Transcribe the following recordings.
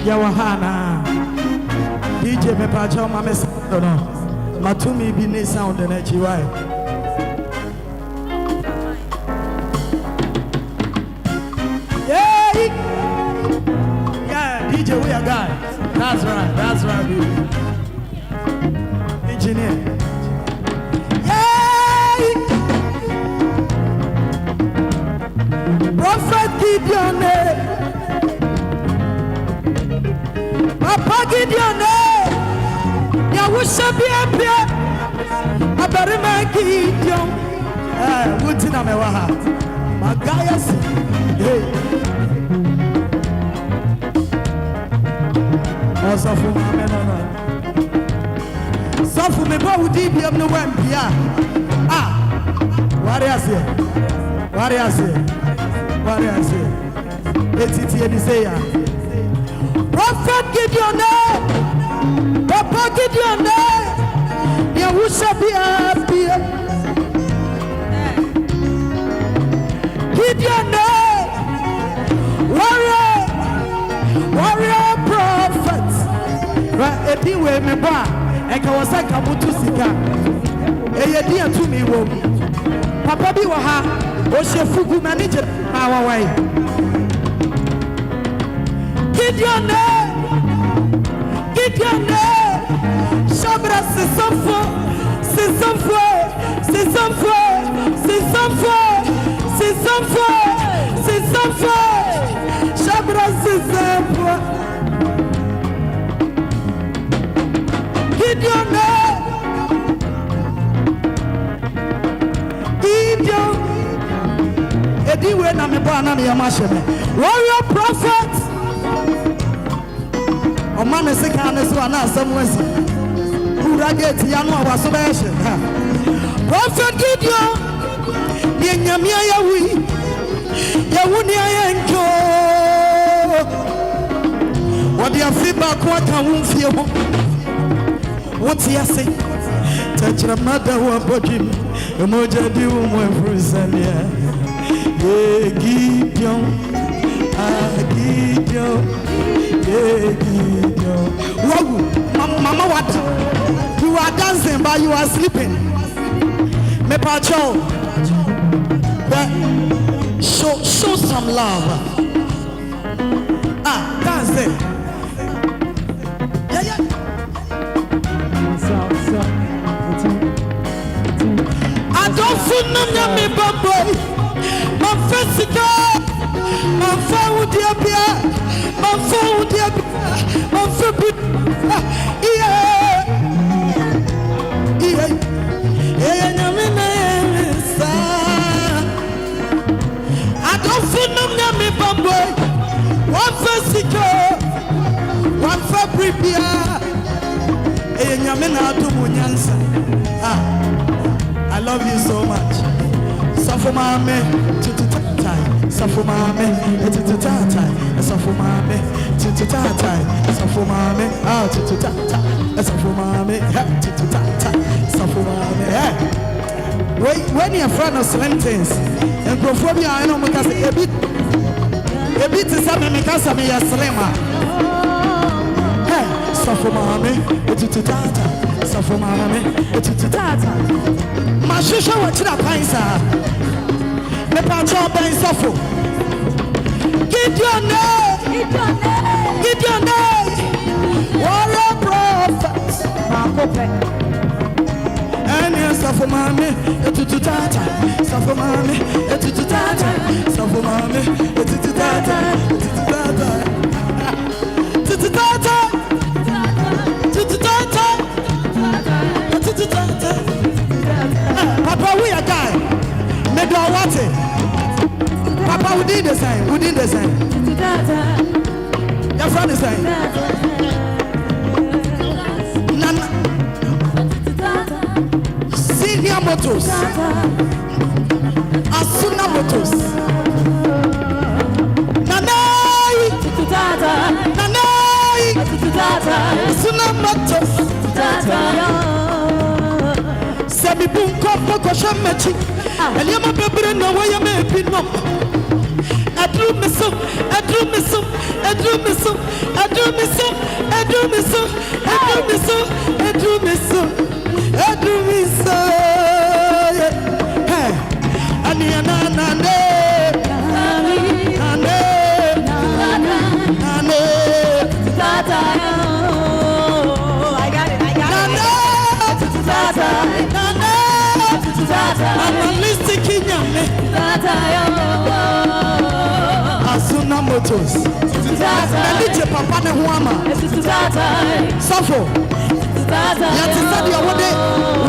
Yawahana DJ Mepacho Mame Sandono Matumi Bini sound and HY. Yeah, DJ, we are guys. That's right, baby. Engineer. Yeah, Prophet Gideon. Papa Gideon, ya wusha bia abarima Gideon. Wutina mewaha. Magayas. Hey. Safu mame no. Safu me ba udi biam no wan bia. Warriors here. Etiti Edisea. Prophet Gideon, Papa Gideon, ya wusha bia. Gideon, warrior prophet. Right, anyway, me ba, eka wasa kabutu sika. Eye di atumi wo. Papa bi wa ha, o shefugu manager awawai. Gideon, Shabra c'est sans foi. Shabra c'est sans foi. Gideon, Ediwe na mebana na yamasheme. Warrior prophet. O man is kan so na asemwasi. Ura gate ya no awaso be hye. Prophet Gideon. Ye nyamia yawi. Yawuni ayenko. Wadi afiba kwa ka wumfie ho. What you say? Touch the mother who approaching. Emoja di umwefusalia. Gideon. Gideon. Mama, what? You are dancing, but you are sleeping. Me pacho. Show some love. Dancing. Yeah. I don't feel no me boy. My physical, my phone dear, my phone dear, my phone. I don't feel no me boy. One physical, one fabric. I love you so much. Safumame, tutatai. Safumame, tutatai. Safumame, tutatai. Safumame, tutatai. Safumame, tutatai. Safumame. When you're friend of Slentins and Prophobia, I know because a bit is something because of your slema. Safumame, tutatai. Safumame, tutatai. Mashusha wachira paisa. Me pancho ben safo. Gideon, warrior prophet. And yes, Safumame, tutatai. Safumame, tutatai. Safumame, tutatai. Papa, we are guy. Me do what? Papa, we did the same. Your friend is saying. Nana. Senior Motors. Asuna Motors. Nanai. Asuna Motors. Semi bunko poko Koshamechi, and Yama Baby, no way you may be no. I drew me so, I drew me so, I drew me so, I drew me so, I drew me so, I drew me so, I drew me so, I drew me so. Hey, Aniana Nane, I got it, I got it. I'm a listing Kinyame. Asuna Motos. Elite Papa Nehuama. Sofo. Yatisadi Awode.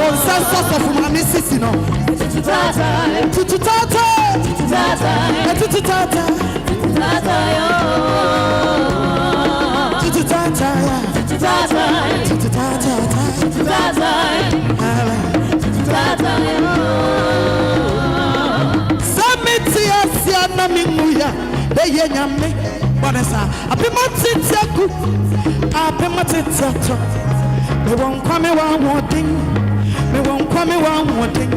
One sense of Mami Sisino. Tututata. Tututata. Samiti asiana mimuya Deye nyame Bonesa Apimatitiaku Apimatitiato Me won't come one wanting Me won't come one wanting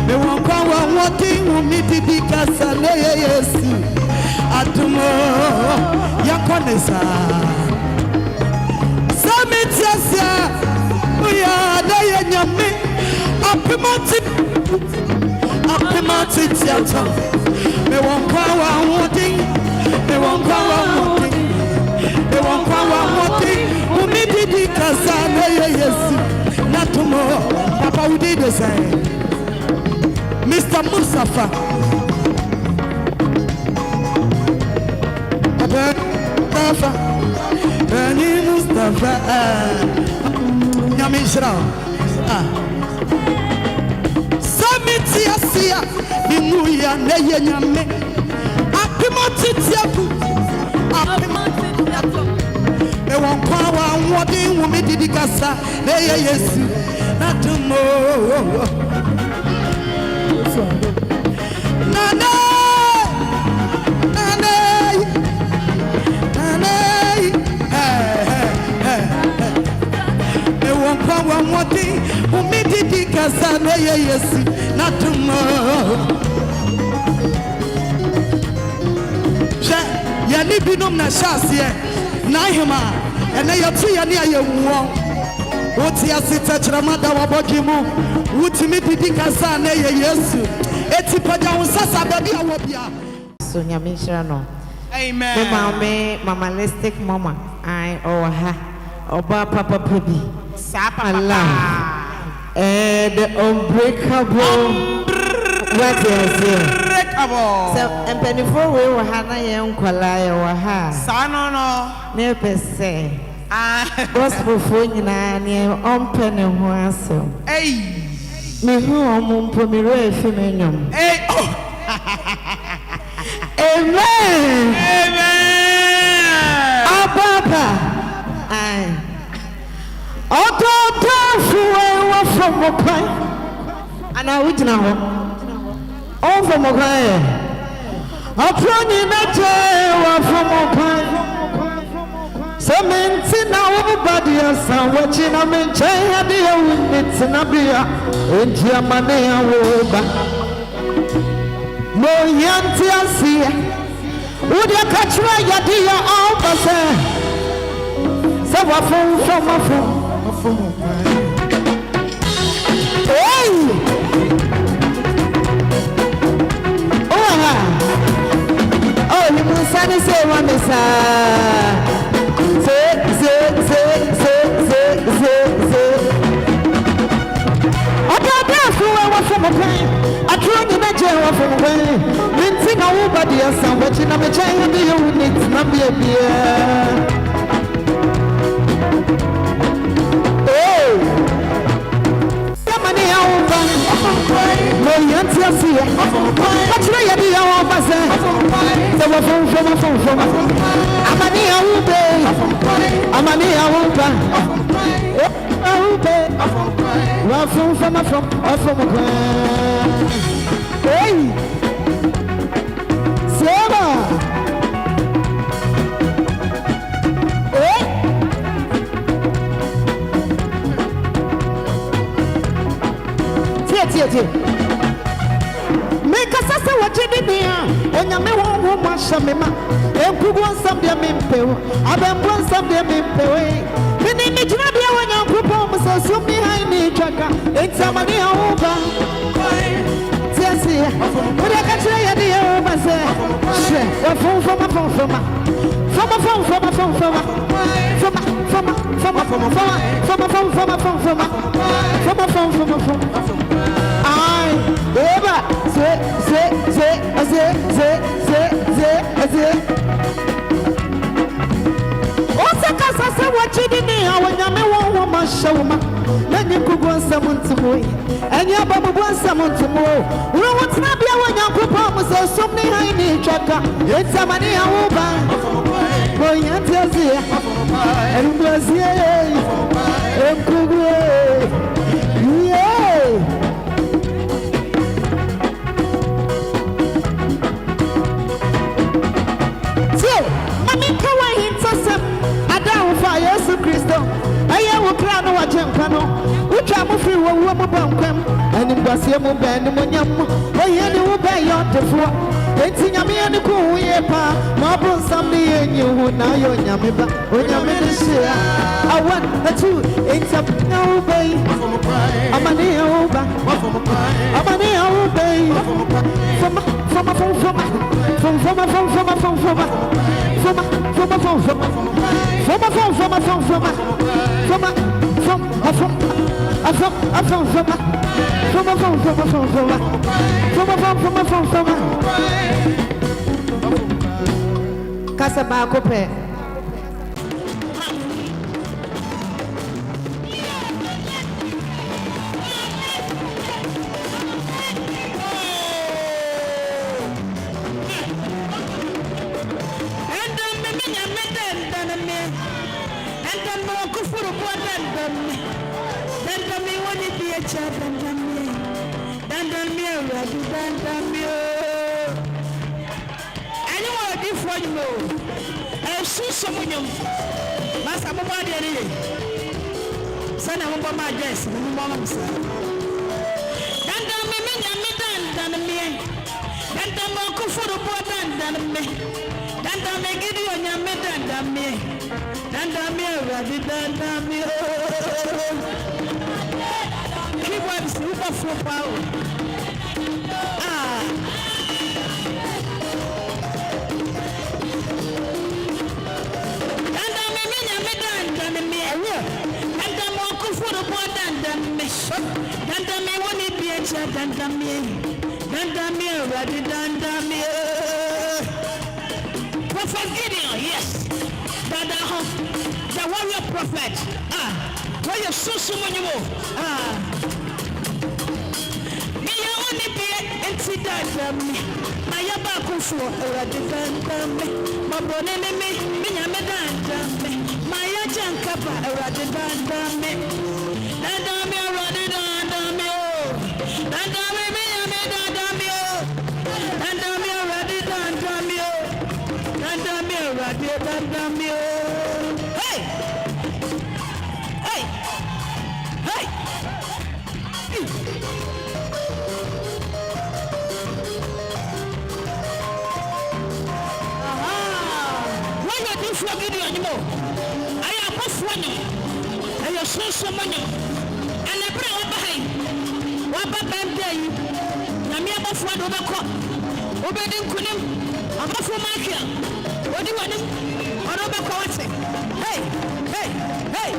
Me won't come one wanting Umi didi kasa leye yesi Atumo Yakonesa Samiti asia Uya deye nyame Apimati theater. Me won't power wanting. Me won't power wanting. Me won't power wanting. Umi didi kasane yes. Not tomorrow. Papa we did the same. Mr. Mustafa. Mustafa. Beni Mustafa. Nyamishra. Samitiasia Bimuya Neye Nyame Apimotitiaku Apimotitiaku Ewon Kwawa Nwodi Wumi Didi Kasa Neye Yesu Natumo Nane Nane Nane Ewon Kwawa Nwodi Wumi Didi Kasa Neye Yesu Natumo Yani binom na shasiye na hima ene yatu yani ayewuo woti asita chramada wabogimu wutimi didi kasa na ye Yesu eti paja unsasa baby awobia so nyamishra no amen mama listic mama I oha oba papa pebi sapa Allah the unbreakable what is it so empenifo we wa hana ye nkwala ye wa ha sa no ne pese gospel fo nyina ne ompe ne ho aso me hu omumpo mi re fi menyom amen ababa ai ototo fuwe wa from opai ana wujina ho on from opai aproni meje wa from opai sementi na wo body asan wachi na menche ade ya wunit na bia enti amane ya wo ba mo yanti asia wudi akachwa ya dia all pase se wa from hey oh you musani say one mesa say oda fuwa wa from open atro na je wa from open minti na wo body asan wachi na me chen de you need na bia no yanti asia atro ya bi ya wa base se wa from amani ya ube wa from hey Seba tie shamima. Empugon some dear mimpeo. Abempon some dear mimpeo. Mini Mijabia when you propose so soon behind me, Chaka. It's a money over. Yes, but I can tell you the over say. A phone from a phone from a from a phone from a phone from a from a phone. I ever say. Osaka what you did now when you want my show. Then you could go someone to me, and your bubble wants someone to move. We don't want to be when you propose or something I need, Chaka. It's a money I will buy. Boy, and tells you, and was here, and could so, Mammy, come on, it's a down for Yesu Christo. I will crown a gentleman, which I'm free when we are welcome, and in Basiamo Band, when you will buy your default. It's in a man who we are, Marble Sunday, and you will now your Yamiba, when you're minister. I want a two, it's a no bay. I'm a near over, I'm a near obey from a phone from a Casa Marco Pé. Prophet Gideon, yes. The warrior prophet. Where you so many more. Me only be incident. My yabaku for a radicant. My bonnet me, Minamedan. My yajan kappa, a radicant. And I'm a radicant. And I'm hey! Hey! Hey! Why not do for video anymore? I am both one. I am so money. And I bring up behind. What about day? Namia both one over cop. Obedin Kunim. I'm off for Michael. What do you want? Hey, hey, hey.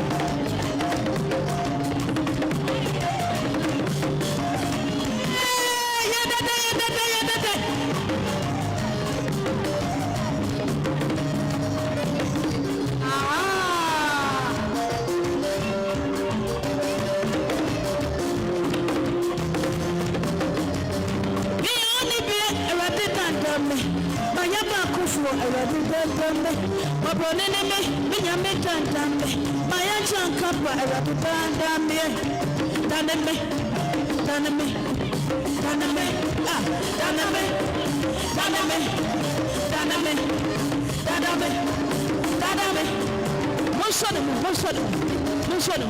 Don't shut him.